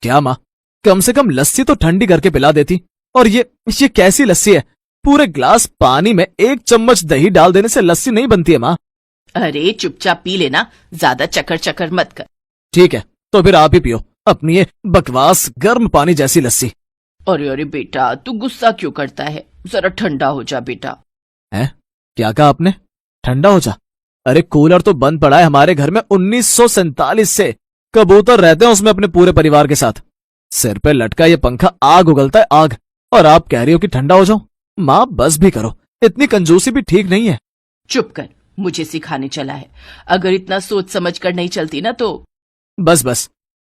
क्या माँ, कम से कम लस्सी तो ठंडी करके पिला देती। और ये कैसी लस्सी है? पूरे ग्लास पानी में 1 चम्मच दही डाल देने से लस्सी नहीं बनती है माँ। अरे चुपचाप पी लेना, ज्यादा चक्कर चक्कर मत कर। ठीक है, तो फिर आप ही पियो अपनी ये बकवास गर्म पानी जैसी लस्सी। अरे अरे बेटा, तू गुस्सा क्यों करता है? जरा ठंडा हो जा बेटा। है? क्या कहा आपने? ठंडा हो जा? अरे कूलर तो बंद पड़ा है हमारे घर में 1947 से। कबूतर रहते हैं उसमें अपने पूरे परिवार के साथ। सिर पे लटका ये पंखा आग उगलता है आग, और आप कह रही हो कि ठंडा हो जाऊं? माँ बस भी करो, इतनी कंजूसी भी ठीक नहीं है। चुप कर, मुझे सिखाने चला है। अगर इतना सोच समझ कर नहीं चलती ना तो। बस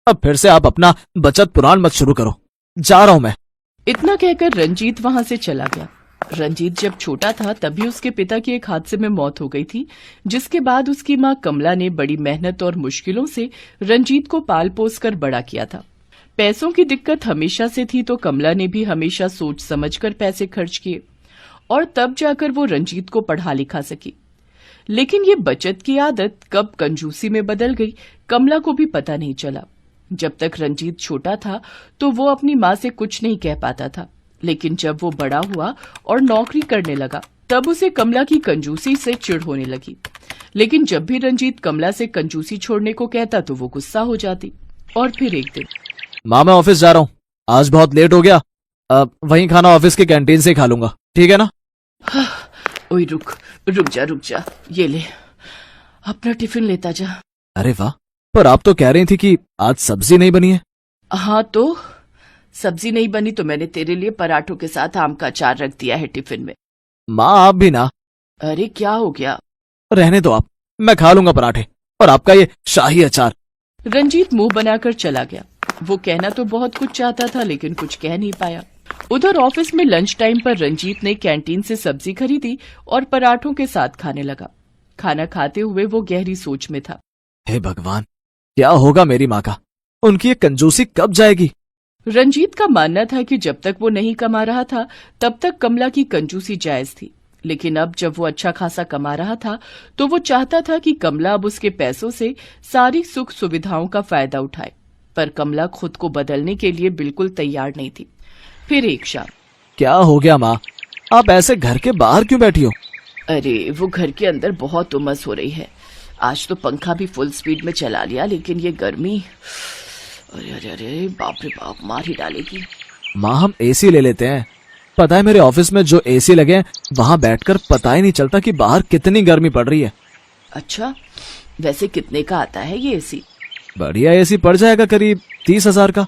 अब फिर से आप अपना बचत पुराण मत शुरू करो, जा रहा हूं मैं। इतना कहकर रंजीत वहां से चला गया। रंजीत जब छोटा था तभी उसके पिता की एक हादसे में मौत हो गई थी, जिसके बाद उसकी माँ कमला ने बड़ी मेहनत और मुश्किलों से रंजीत को पाल पोस कर बड़ा किया था। पैसों की दिक्कत हमेशा से थी, तो कमला ने भी हमेशा सोच समझकर पैसे खर्च किए, और तब जाकर वो रंजीत को पढ़ा लिखा सकी। लेकिन ये बचत की आदत कब कंजूसी में बदल गई, कमला को भी पता नहीं चला। जब तक रंजीत छोटा था तो वो अपनी माँ से कुछ नहीं कह पाता था, लेकिन जब वो बड़ा हुआ और नौकरी करने लगा तब उसे कमला की कंजूसी से चिढ़ होने लगी। लेकिन जब भी रंजीत कमला से कंजूसी छोड़ने को कहता तो वो गुस्सा हो जाती। और फिर एक दिन, माँ मैं ऑफिस जा रहा हूँ, आज बहुत लेट हो गया, अब वहीं खाना ऑफिस की कैंटीन से खा लूंगा, ठीक है ना? ओए रुक जा, ये ले अपना टिफिन लेता जा। अरे वाह, पर आप तो कह रही थी कि आज सब्जी नहीं बनी है। हाँ तो सब्जी नहीं बनी तो मैंने तेरे लिए पराठों के साथ आम का अचार रख दिया है टिफिन में। माँ आप भी ना। अरे क्या हो गया? रहने दो आप, मैं खा लूंगा पराठे और आपका ये शाही अचार। रंजीत मुंह बनाकर चला गया। वो कहना तो बहुत कुछ चाहता था लेकिन कुछ कह नहीं पाया। उधर ऑफिस में लंच टाइम पर रंजीत ने कैंटीन से सब्जी खरीदी और पराठों के साथ खाने लगा। खाना खाते हुए वो गहरी सोच में था। हे भगवान, क्या होगा मेरी माँ का? उनकी ये कंजूसी कब जाएगी? रंजीत का मानना था कि जब तक वो नहीं कमा रहा था तब तक कमला की कंजूसी जायज थी, लेकिन अब जब वो अच्छा खासा कमा रहा था तो वो चाहता था कि कमला अब उसके पैसों से सारी सुख सुविधाओं का फायदा उठाए। पर कमला खुद को बदलने के लिए बिल्कुल तैयार नहीं थी। फिर एक शाम, क्या हो गया माँ, आप ऐसे घर के बाहर क्यों बैठी हो? अरे वो घर के अंदर बहुत उमस हो रही है। आज तो पंखा भी फुल स्पीड में चला लिया, लेकिन ये गर्मी, अरे अरे अरे बाप रे बाप, मार ही डालेगी। माँ हम एसी ले लेते हैं। पता है मेरे ऑफिस में जो एसी लगे हैं वहाँ बैठकर पता ही नहीं चलता कि बाहर कितनी गर्मी पड़ रही है। अच्छा, वैसे कितने का आता है ये एसी? बढ़िया एसी पड़ जाएगा करीब 30,000 का।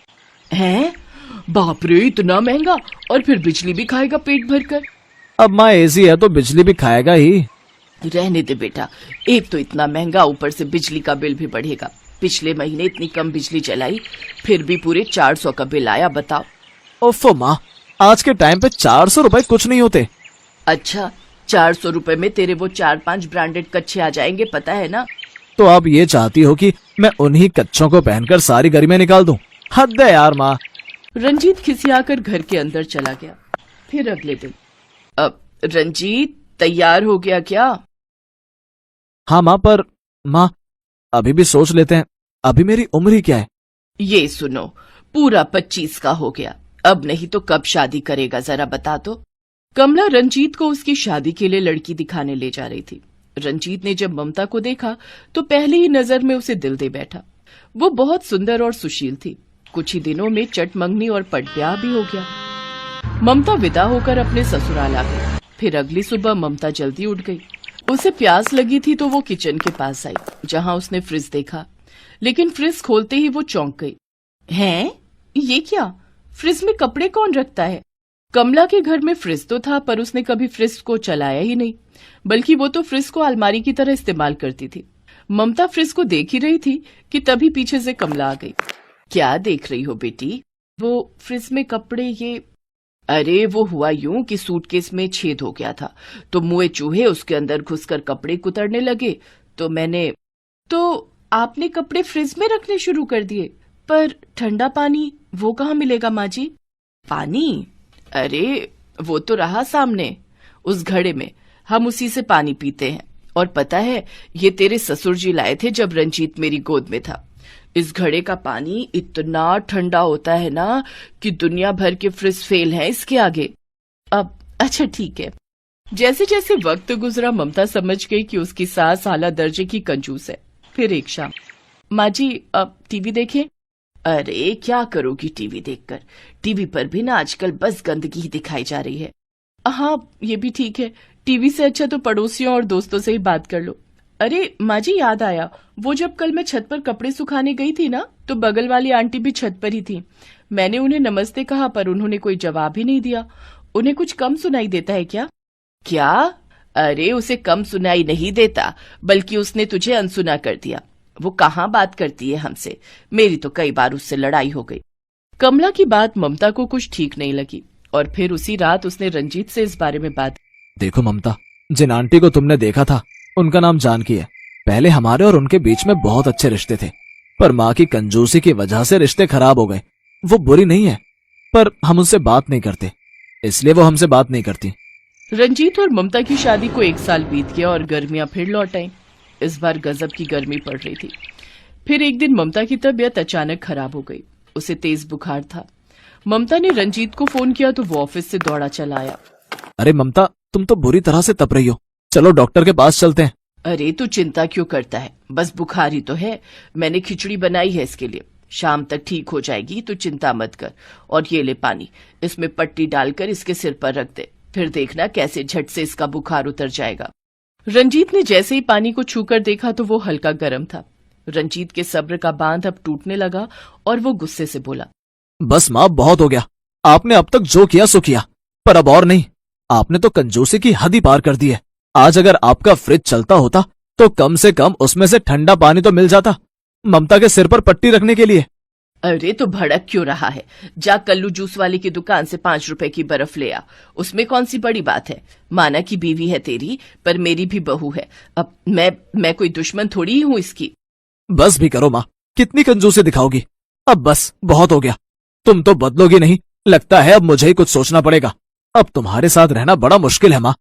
है? बाप रे, इतना महंगा? और फिर बिजली भी खाएगा पेट भर कर। अब माँ एसी है तो बिजली भी खाएगा ही। रहने दे बेटा, एक तो इतना महंगा, ऊपर से बिजली का बिल भी बढ़ेगा। पिछले महीने इतनी कम बिजली चलाई फिर भी पूरे 400 का बिल आया, बताओ। ओफो माँ, आज के टाइम पे 400 रुपए कुछ नहीं होते। अच्छा, 400 रुपए में तेरे वो 4-5 ब्रांडेड कच्छे आ जाएंगे, पता है ना? तो आप ये चाहती हो कि मैं उन्हीं कच्छों को पहनकर सारी गर्मी निकाल दूं? हद है यार माँ। रंजीत खिसियाकर घर के अंदर चला गया। फिर अगले दिन, अब रंजीत तैयार हो गया क्या? हाँ माँ, पर माँ अभी भी सोच लेते हैं, अभी मेरी उम्र ही क्या है? ये सुनो, पूरा 25 का हो गया, अब नहीं तो कब शादी करेगा जरा बता तो। कमला रंजीत को उसकी शादी के लिए लड़की दिखाने ले जा रही थी। रंजीत ने जब ममता को देखा तो पहली ही नजर में उसे दिल दे बैठा। वो बहुत सुंदर और सुशील थी। कुछ ही दिनों में चटमंगनी और पटब्याह भी हो गया। ममता विदा होकर अपने ससुराल आ गई। फिर अगली सुबह ममता जल्दी उठ गई। उसे प्यास लगी थी तो वो किचन के पास आई, जहां उसने फ्रिज देखा, लेकिन फ्रिज खोलते ही वो चौंक गई। हैं? ये क्या? फ्रिज में कपड़े कौन रखता है? कमला के घर में फ्रिज तो था, पर उसने कभी फ्रिज को चलाया ही नहीं, बल्कि वो तो फ्रिज को अलमारी की तरह इस्तेमाल करती थी। ममता फ्रिज को देख ही रही थी कि तभी पीछे से कमला आ गई। क्या देख रही हो बेटी? वो फ्रिज में कपड़े, ये? अरे वो हुआ यूं कि सूटकेस में छेद हो गया था, तो मुए चूहे उसके अंदर घुसकर कपड़े कुतरने लगे, तो मैंने। तो आपने कपड़े फ्रिज में रखने शुरू कर दिए? पर ठंडा पानी वो कहाँ मिलेगा माँ जी? पानी? अरे वो तो रहा सामने उस घड़े में, हम उसी से पानी पीते हैं। और पता है, ये तेरे ससुर जी लाए थे जब रंजीत मेरी गोद में था। इस घड़े का पानी इतना ठंडा होता है ना कि दुनिया भर के फ्रिज फेल हैं इसके आगे। अब अच्छा ठीक है। जैसे जैसे वक्त गुजरा ममता समझ गई कि उसकी सास आला दर्जे की कंजूस है। फिर एक शाम, माँ जी अब टीवी देखें। अरे क्या करोगी टीवी देखकर, टीवी पर भी ना आजकल बस गंदगी ही दिखाई जा रही है। हाँ ये भी ठीक है, टीवी से अच्छा तो पड़ोसियों और दोस्तों से ही बात कर लो। अरे माँ जी याद आया, वो जब कल मैं छत पर कपड़े सुखाने गई थी ना, तो बगल वाली आंटी भी छत पर ही थी। मैंने उन्हें नमस्ते कहा पर उन्होंने कोई जवाब ही नहीं दिया। उन्हें कुछ कम सुनाई देता है क्या? क्या? अरे उसे कम सुनाई नहीं देता, बल्कि उसने तुझे अनसुना कर दिया। वो कहाँ बात करती है हमसे, मेरी तो कई बार उससे लड़ाई हो गई। कमला की बात ममता को कुछ ठीक नहीं लगी और फिर उसी रात उसने रंजीत से इस बारे में बात। देखो ममता, जिन आंटी को तुमने देखा था उनका नाम जानकी है। पहले हमारे और उनके बीच में बहुत अच्छे रिश्ते थे, पर माँ की कंजूसी की वजह से रिश्ते खराब हो गए। वो बुरी नहीं है, पर हम उनसे बात नहीं करते, इसलिए वो हमसे बात नहीं करती। रंजीत और ममता की शादी को 1 साल बीत गया और गर्मियां फिर लौट आईं। इस बार गजब की गर्मी पड़ रही थी। फिर एक दिन ममता की तबीयत अचानक खराब हो गई। उसे तेज बुखार था। ममता ने रंजीत को फोन किया तो वो ऑफिस से दौड़ा चला आया। अरे ममता, तुम तो बुरी तरह से तप रही हो, चलो डॉक्टर के पास चलते हैं। अरे तू चिंता क्यों करता है, बस बुखार ही तो है। मैंने खिचड़ी बनाई है इसके लिए, शाम तक ठीक हो जाएगी, तू चिंता मत कर। और ये ले पानी, इसमें पट्टी डालकर इसके सिर पर रख दे, फिर देखना कैसे झट से इसका बुखार उतर जाएगा। रंजीत ने जैसे ही पानी को छूकर देखा तो वो हल्का गर्म था। रंजीत के सब्र का बांध अब टूटने लगा और वो गुस्से से बोला, बस माँ, बहुत हो गया। आपने अब तक जो किया सो किया, पर अब और नहीं। आपने तो कंजूसी की हद ही पार कर दी है। आज अगर आपका फ्रिज चलता होता तो कम से कम उसमें से ठंडा पानी तो मिल जाता ममता के सिर पर पट्टी रखने के लिए। अरे तो भड़क क्यों रहा है, जा कल्लू जूस वाले की दुकान से 5 रुपए की बर्फ ले आ, उसमें कौन सी बड़ी बात है। माना की बीवी है तेरी, पर मेरी भी बहू है। अब मैं कोई दुश्मन थोड़ी ही हूँ इसकी। बस भी करो माँ, कितनी कंजूसी दिखाओगी। अब बस बहुत हो गया, तुम तो बदलोगी नहीं। लगता है अब मुझे ही कुछ सोचना पड़ेगा। अब तुम्हारे साथ रहना बड़ा मुश्किल है माँ।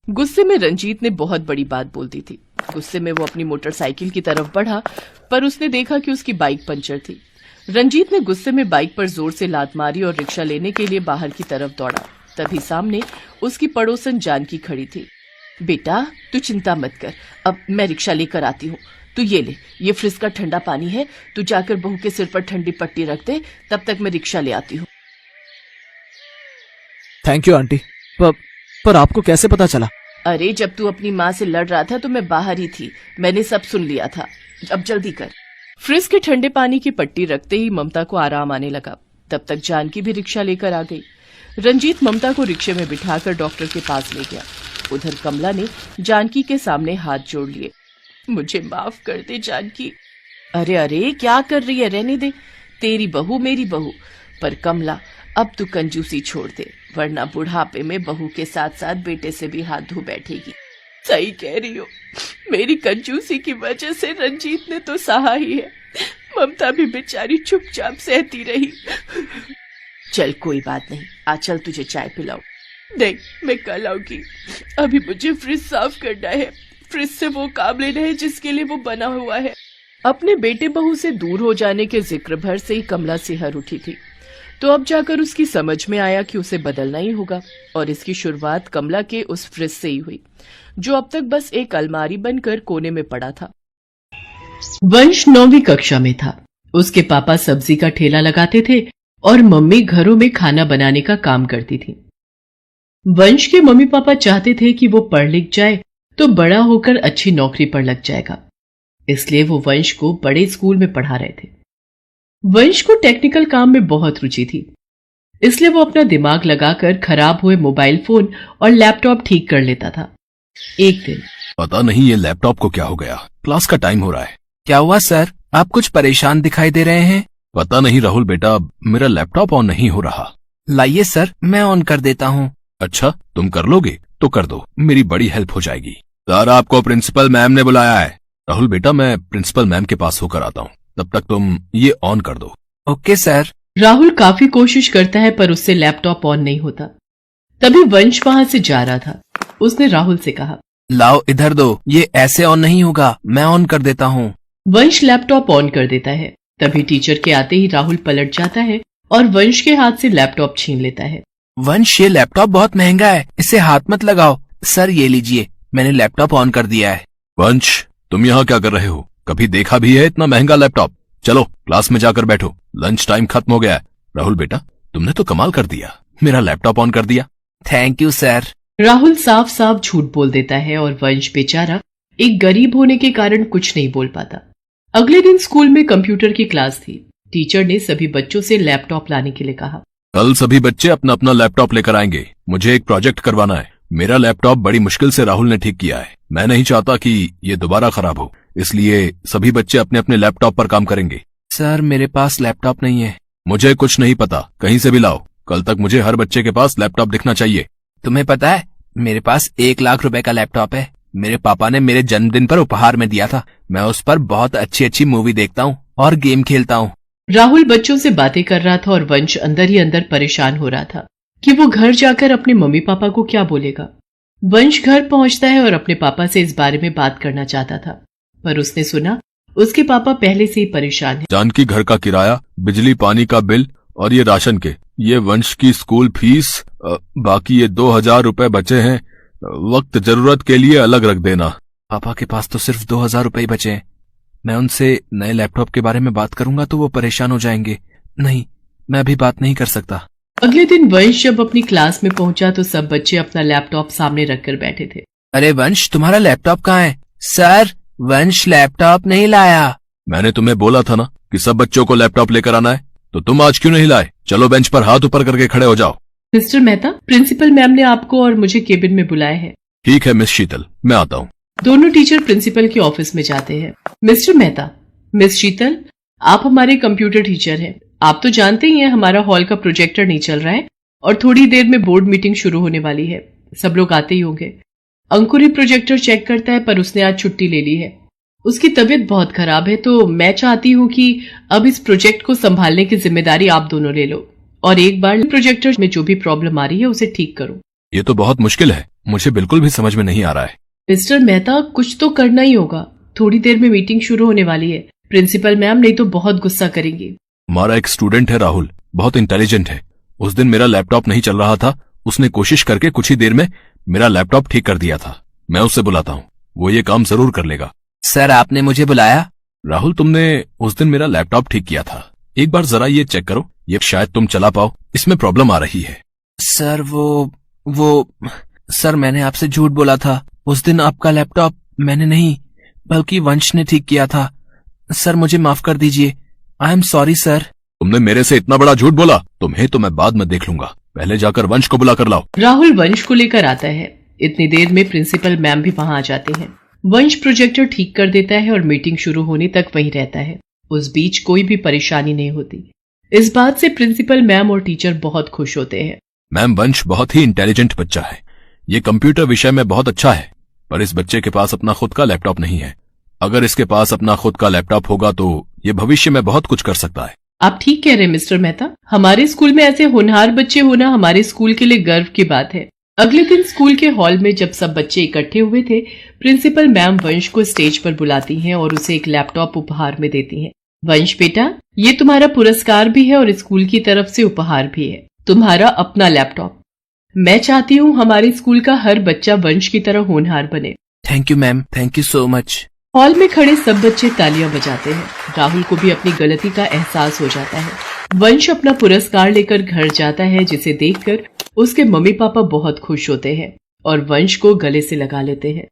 गुस्से में रंजीत ने बहुत बड़ी बात बोल दी थी। गुस्से में वो अपनी मोटरसाइकिल की तरफ बढ़ा, पर उसने देखा कि उसकी बाइक पंचर थी। रंजीत ने गुस्से में बाइक पर जोर से लात मारी और रिक्शा लेने के लिए बाहर की तरफ दौड़ा। तभी सामने उसकी पड़ोसन जानकी खड़ी थी। बेटा तू चिंता मत कर, अब मैं रिक्शा लेकर आती हूँ। तू ये ले, ये फ्रिज का ठंडा पानी है, तू जाकर बहू के सिर पर ठंडी पट्टी रख दे, तब तक मैं रिक्शा ले आती हूँ। Thank you aunty. पर आपको कैसे पता चला? अरे जब तू अपनी माँ से लड़ रहा था तो मैं बाहर ही थी, मैंने सब सुन लिया था। अब जल्दी कर। फ्रिज के ठंडे पानी की पट्टी रखते ही ममता को आराम आने लगा। तब तक जानकी भी रिक्शा लेकर आ गई। रंजीत ममता को रिक्शे में बिठाकर डॉक्टर के पास ले गया। उधर कमला ने जानकी के सामने हाथ जोड़ लिए। मुझे माफ कर दे जानकी। अरे अरे क्या कर रही है, रहने दे, तेरी बहू मेरी बहू। पर कमला अब तू कंजूसी छोड़ दे, वरना बुढ़ापे में बहू के साथ साथ बेटे से भी हाथ धो बैठेगी। सही कह रही हो, मेरी कंजूसी की वजह से रंजीत ने तो सहा ही है, ममता भी बेचारी चुपचाप सहती रही। चल कोई बात नहीं, आज चल तुझे चाय पिलाऊं। नहीं मैं कल आऊंगी, अभी मुझे फ्रिज साफ करना है। फ्रिज से वो काम लेना है जिसके लिए वो बना हुआ है। अपने बेटे बहू से दूर हो जाने के जिक्र भर से ही कमला सिहर उठी थी, तो अब जाकर उसकी समझ में आया कि उसे बदलना ही होगा। और इसकी शुरुआत कमला के उस फ्रिज से ही हुई, जो अब तक बस एक अलमारी बनकर कोने में पड़ा था। वंश 9वीं कक्षा में था। उसके पापा सब्जी का ठेला लगाते थे और मम्मी घरों में खाना बनाने का काम करती थी। वंश के मम्मी पापा चाहते थे कि वो पढ़ लिख जाए तो बड़ा होकर अच्छी नौकरी पर लग जाएगा, इसलिए वो वंश को बड़े स्कूल में पढ़ा रहे थे। वंश को टेक्निकल काम में बहुत रुचि थी, इसलिए वो अपना दिमाग लगाकर खराब हुए मोबाइल फोन और लैपटॉप ठीक कर लेता था। एक दिन, पता नहीं ये लैपटॉप को क्या हो गया, क्लास का टाइम हो रहा है। क्या हुआ सर, आप कुछ परेशान दिखाई दे रहे हैं? पता नहीं राहुल बेटा, मेरा लैपटॉप ऑन नहीं हो रहा। लाइए सर, मैं ऑन कर देता हूँ। अच्छा तुम कर लोगे तो कर दो, मेरी बड़ी हेल्प हो जाएगी। सर आपको प्रिंसिपल मैम ने बुलाया है। राहुल बेटा मैं प्रिंसिपल मैम के पास होकर आता हूँ, तब तक तुम ये ऑन कर दो। Okay sir. राहुल काफी कोशिश करता है पर उससे लैपटॉप ऑन नहीं होता। तभी वंश वहां से जा रहा था। उसने राहुल से कहा, लाओ इधर दो, ये ऐसे ऑन नहीं होगा, मैं ऑन कर देता हूँ। वंश लैपटॉप ऑन कर देता है तभी टीचर के आते ही राहुल पलट जाता है और वंश के हाथ से लैपटॉप छीन लेता है। वंश, ये लैपटॉप बहुत महंगा है, इसे हाथ मत लगाओ। सर ये लीजिए, मैंने लैपटॉप ऑन कर दिया है। वंश, तुम यहाँ क्या कर रहे हो? कभी देखा भी है इतना महंगा लैपटॉप? चलो क्लास में जाकर बैठो, लंच टाइम खत्म हो गया है। राहुल बेटा, तुमने तो कमाल कर दिया, मेरा लैपटॉप ऑन कर दिया। Thank you sir. राहुल साफ साफ झूठ बोल देता है और वंश बेचारा एक गरीब होने के कारण कुछ नहीं बोल पाता। अगले दिन स्कूल में कंप्यूटर की क्लास थी। टीचर ने सभी बच्चों से लैपटॉप लाने के लिए कहा। कल सभी बच्चे अपना अपना लैपटॉप लेकर आएंगे, मुझे एक प्रोजेक्ट करवाना है। मेरा लैपटॉप बड़ी मुश्किल से राहुल ने ठीक किया है, मैं नहीं चाहता कि ये दोबारा खराब हो, इसलिए सभी बच्चे अपने अपने लैपटॉप पर काम करेंगे। सर मेरे पास लैपटॉप नहीं है। मुझे कुछ नहीं पता, कहीं से भी लाओ। कल तक मुझे हर बच्चे के पास लैपटॉप दिखना चाहिए। तुम्हें पता है, मेरे पास 1 लाख रुपए का लैपटॉप है। मेरे पापा ने मेरे जन्मदिन पर उपहार में दिया था। मैं उस पर बहुत अच्छी अच्छी मूवी देखता हूँ और गेम खेलता हूँ। राहुल बच्चों से बातें कर रहा था और वंश अंदर ही अंदर परेशान हो रहा था कि वो घर जाकर अपने मम्मी पापा को क्या बोलेगा। वंश घर पहुंचता है और अपने पापा से इस बारे में बात करना चाहता था, पर उसने सुना उसके पापा पहले से ही परेशान हैं। जानकी घर का किराया, बिजली पानी का बिल और ये राशन के, ये वंश की स्कूल फीस, बाकी ये 2000 रुपए बचे हैं, वक्त जरूरत के लिए अलग रख देना। पापा के पास तो सिर्फ 2000 रुपए ही बचे हैं। मैं उनसे नए लैपटॉप के बारे में बात करूंगा तो वो परेशान हो जाएंगे। नहीं, मैं अभी बात नहीं कर सकता। अगले दिन वंश जब अपनी क्लास में पहुंचा तो सब बच्चे अपना लैपटॉप सामने रखकर बैठे थे। अरे वंश, तुम्हारा लैपटॉप कहाँ है? सर, वंश लैपटॉप नहीं लाया। मैंने तुम्हें बोला था ना कि सब बच्चों को लैपटॉप लेकर आना है, तो तुम आज क्यों नहीं लाए? चलो बेंच पर हाथ ऊपर करके खड़े हो जाओ। मिस्टर मेहता, प्रिंसिपल मैम ने आपको और मुझे केबिन में बुलाया है। ठीक है मिस शीतल, मैं आता हूँ। दोनों टीचर प्रिंसिपल के ऑफिस में जाते हैं। मिस्टर मेहता, मिस शीतल, आप हमारे कंप्यूटर टीचर हैं। आप तो जानते ही हैं हमारा हॉल का प्रोजेक्टर नहीं चल रहा है और थोड़ी देर में बोर्ड मीटिंग शुरू होने वाली है। सब लोग आते ही होंगे। अंकुर ही प्रोजेक्टर चेक करता है, पर उसने आज छुट्टी ले ली है। उसकी तबीयत बहुत खराब है, तो मैं चाहती हूँ कि अब इस प्रोजेक्ट को संभालने की जिम्मेदारी आप दोनों ले लो और एक बार प्रोजेक्टर में जो भी प्रॉब्लम आ रही है उसे ठीक करो। ये तो बहुत मुश्किल है, मुझे बिल्कुल भी समझ में नहीं आ रहा है। मिस्टर मेहता, कुछ तो करना ही होगा। थोड़ी देर में मीटिंग शुरू होने वाली है। प्रिंसिपल मैम नहीं तो बहुत गुस्सा करेंगी। हमारा एक स्टूडेंट है राहुल, बहुत इंटेलिजेंट है। उस दिन मेरा लैपटॉप नहीं चल रहा था, उसने कोशिश करके कुछ ही देर में मेरा लैपटॉप ठीक कर दिया था। मैं उससे बुलाता हूँ, वो ये काम जरूर कर लेगा। सर, आपने मुझे बुलाया? राहुल, तुमने उस दिन मेरा लैपटॉप ठीक किया था, एक बार जरा ये चेक करो, ये शायद तुम चला पाओ, इसमें प्रॉब्लम आ रही है। सर सर, मैंने आपसे झूठ बोला था। उस दिन आपका लैपटॉप मैंने नहीं बल्कि वंश ने ठीक किया था। सर, मुझे माफ कर दीजिए। I am sorry sir. तुमने मेरे से इतना बड़ा झूठ बोला, तुम्हें तो मैं बाद में देख लूंगा। पहले जाकर वंश को बुला कर लाओ। राहुल वंश को लेकर आता है। इतनी देर में प्रिंसिपल मैम भी वहां आ जाते हैं। वंश प्रोजेक्टर ठीक कर देता है और मीटिंग शुरू होने तक वहीं रहता है। उस बीच कोई भी परेशानी नहीं होती। इस बात से प्रिंसिपल मैम और टीचर बहुत खुश होते हैं। मैम, वंश बहुत ही इंटेलिजेंट बच्चा है, ये कंप्यूटर विषय में बहुत अच्छा है, पर इस बच्चे के पास अपना खुद का लैपटॉप नहीं है। अगर इसके पास अपना खुद का लैपटॉप होगा तो ये भविष्य में बहुत कुछ कर सकता है। आप ठीक कह रहे हैं मिस्टर मेहता। हमारे स्कूल में ऐसे होनहार बच्चे होना हमारे स्कूल के लिए गर्व की बात है। अगले दिन स्कूल के हॉल में जब सब बच्चे इकट्ठे हुए थे, प्रिंसिपल मैम वंश को स्टेज पर बुलाती हैं और उसे एक लैपटॉप उपहार में देती हैं। वंश बेटा, ये तुम्हारा पुरस्कार भी है और स्कूल की तरफ से उपहार भी है, तुम्हारा अपना लैपटॉप। मैं चाहती हूँ हमारे स्कूल का हर बच्चा वंश की तरह होनहार बने। Thank you ma'am, thank you so much. Hall में खड़े सब बच्चे तालियां बजाते हैं। राहुल को भी अपनी गलती का एहसास हो जाता है। वंश अपना पुरस्कार लेकर घर जाता है, जिसे देखकर उसके मम्मी पापा बहुत खुश होते हैं और वंश को गले से लगा लेते हैं।